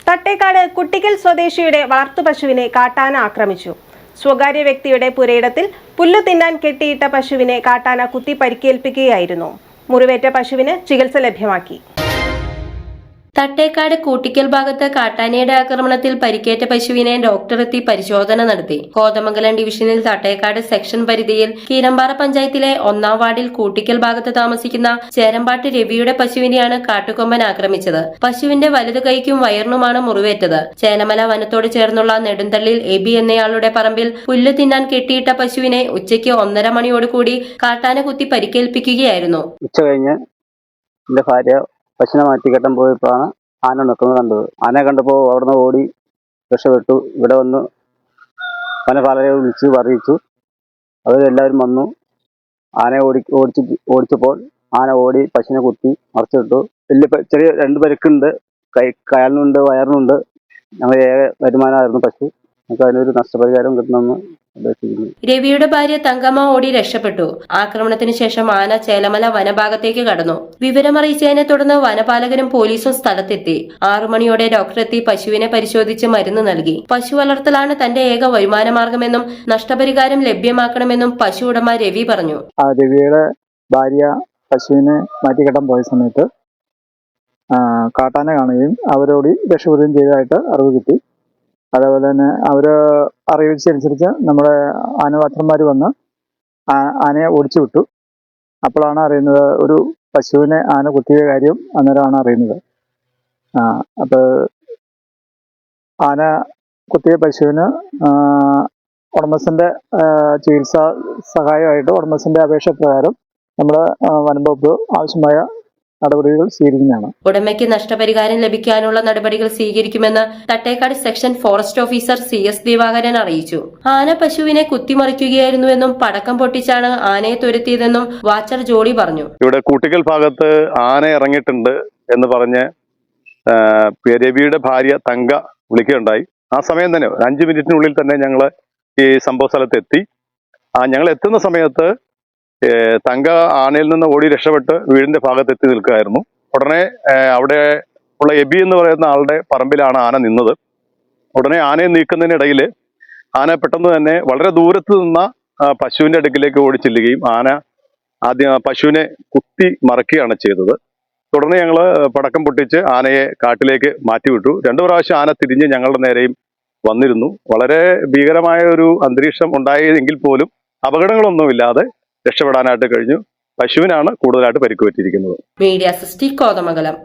തട്ടേക്കാട് കുട്ടിക്കൽ സ്വദേശിയുടെ വളർത്തുപശുവിനെ കാട്ടാന ആക്രമിച്ചു. സ്വകാര്യ വ്യക്തിയുടെ പുരയിടത്തിൽ പുല്ല് തിന്നാൻ കെട്ടിയിട്ട പശുവിനെ കാട്ടാന കുത്തി പരിക്കേൽപ്പിക്കുകയായിരുന്നു. മുറിവേറ്റ പശുവിന് ചികിത്സ ലഭ്യമാക്കി. തട്ടേക്കാട് കൂട്ടിക്കൽ ഭാഗത്ത് കാട്ടാനയുടെ ആക്രമണത്തിൽ പരിക്കേറ്റ പശുവിനെ ഡോക്ടറെത്തി പരിശോധന നടത്തി. കോതമംഗലം ഡിവിഷനിൽ തട്ടേക്കാട് സെക്ഷൻ പരിധിയിൽ കീരമ്പാറ പഞ്ചായത്തിലെ 1-ാം വാർഡിൽ കൂട്ടിക്കൽ ഭാഗത്ത് താമസിക്കുന്ന ചേരമ്പാട്ട് രവിയുടെ പശുവിനെയാണ് കാട്ടുകൊമ്പൻ ആക്രമിച്ചത്. പശുവിന്റെ വലതു കൈക്കും വയറിനുമാണ് മുറിവേറ്റത്. ചേലമല വനത്തോട് ചേർന്നുള്ള നെടുന്തള്ളിൽ എബി എന്നയാളുടെ പറമ്പിൽ പുല്ല് തിന്നാൻ കെട്ടിയിട്ട പശുവിനെ ഉച്ചയ്ക്ക് 1:30 മണിയോടുകൂടി കാട്ടാന കുത്തി പരിക്കേൽപ്പിക്കുകയായിരുന്നു. ഉച്ചകഴിഞ്ഞ് എന്റെ ഭാര്യ പശുവിനെ മാറ്റിക്കെട്ടാൻ പോയപ്പോഴാണ് ആന നിൽക്കുന്നത് കണ്ടത്. ആനയെ കണ്ടപ്പോൾ അവിടുന്ന് ഓടി രക്ഷപ്പെട്ടു. ഇവിടെ വന്ന് വനപാലകരെ വിളിച്ച് അറിയിച്ചു. അവരെല്ലാവരും വന്നു. ആനയെ ഓടിച്ചപ്പോൾ ആന ഓടി പശുവിനെ കുത്തി മറിച്ചിട്ടു. വലിയ ചെറിയ 2 പരിക്കുണ്ട്. കാലിനുണ്ട്, വയറിനുണ്ട്. ഞങ്ങൾ ഏക വരുമാനമായിരുന്നു പശു. നമുക്ക് അതിനൊരു നഷ്ടപരിഹാരം കിട്ടണമെന്ന് അപേക്ഷിക്കുന്നു. രവിയുടെ ഭാര്യ തങ്കമ്മ ഓടി രക്ഷപ്പെട്ടു. ആക്രമണത്തിന് ശേഷം ആന ചേലമല വനഭാഗത്തേക്ക് കടന്നു. വിവരമറിയിച്ചതിനെ തുടർന്ന് വനപാലകരും പോലീസും സ്ഥലത്തെത്തി. 6 മണിയോടെ ഡോക്ടറെത്തി പശുവിനെ പരിശോധിച്ച് മരുന്ന് നൽകി. പശു വളർത്തലാണ് തന്റെ ഏക വരുമാനമാർഗമെന്നും നഷ്ടപരിഹാരം ലഭ്യമാക്കണമെന്നും പശു ഉടമ രവി പറഞ്ഞു. രവിയുടെ ഭാര്യ പശുവിനെ മാറ്റിക്കെട്ടാൻ പോയ സമയത്ത് കാട്ടാന കാണുകയും അവരോട് രക്ഷപ്പെടുകയും ചെയ്തതായിട്ട് അറിവ് കിട്ടി. അതേപോലെ തന്നെ അവര് അറിയിച്ചനുസരിച്ച് നമ്മുടെ ആനവാച്ചന്മാർ വന്ന് ആനയെ ഓടിച്ചു വിട്ടു. അപ്പോഴാണ് അറിയുന്നത് ഒരു പശുവിനെ ആന കുത്തിയ കാര്യം. അന്നേരമാണ് അറിയുന്നത്. അപ്പോൾ ആന കുത്തിയ പശുവിന് ഉടമസ്ഥന്റെ ചികിത്സാ സഹായമായിട്ട് ഉടമസ്ഥന്റെ അപേക്ഷ പ്രകാരം നമ്മുടെ വനംവകുപ്പ് ആവശ്യമായ നടപടികൾ സ്വീകരിക്കുന്നതാണ്. ഉടമയ്ക്ക് നഷ്ടപരിഹാരം ലഭിക്കാനുള്ള നടപടികൾ സ്വീകരിക്കുമെന്ന് Thattekad section forest officer CS Divakaran അറിയിച്ചു. ആന പശുവിനെ കുത്തിമറിക്കുകയായിരുന്നുവെന്നും പടക്കം പൊട്ടിച്ചാണ് ആനയെ തുരത്തിയതെന്നും വാച്ചർ ജോളി പറഞ്ഞു. ഇവിടെ കൂട്ടിക്കൽ ഭാഗത്ത് ആന ഇറങ്ങിയിട്ടുണ്ട് എന്ന് പറഞ്ഞ് രവിയുടെ ഭാര്യ തങ്ക വിളിക്കുകയുണ്ടായി. ആ സമയം തന്നെ 5 മിനിറ്റിനുള്ളിൽ തന്നെ ഞങ്ങൾ ഈ സംഭവ സ്ഥലത്ത് എത്തി. ഞങ്ങൾ എത്തുന്ന സമയത്ത് തങ്ക ആനയിൽ നിന്ന് ഓടി രക്ഷപ്പെട്ട് വീടിന്റെ ഭാഗത്ത് എത്തി നിൽക്കുകയായിരുന്നു. ഉടനെ അവിടെ ഉള്ള എബി എന്ന് പറയുന്ന ആളുടെ പറമ്പിലാണ് ആന നിന്നത്. ഉടനെ ആനയെ നീക്കുന്നതിനിടയിൽ ആന പെട്ടെന്ന് തന്നെ വളരെ ദൂരത്ത് നിന്ന പശുവിന്റെ അടുക്കിലേക്ക് ഓടി ചെല്ലുകയും ആന ആദ്യം പശുവിനെ കുത്തി മറക്കുകയാണ് ചെയ്തത്. തുടർന്ന് ഞങ്ങൾ പടക്കം പൊട്ടിച്ച് ആനയെ കാട്ടിലേക്ക് മാറ്റിവിട്ടു. 2 പ്രാവശ്യം ആന തിരിഞ്ഞ് ഞങ്ങളുടെ നേരെയും വന്നിരുന്നു. വളരെ ഭീകരമായ ഒരു അന്തരീക്ഷം ഉണ്ടായെങ്കിൽ പോലും അപകടങ്ങളൊന്നുമില്ലാതെ രക്ഷപ്പെടാനായിട്ട് കഴിഞ്ഞു. പശുവിനാണ് കൂടുതലായിട്ട് പരിക്ക് പറ്റിയിരിക്കുന്നത്. Media sixty Kothamangalam.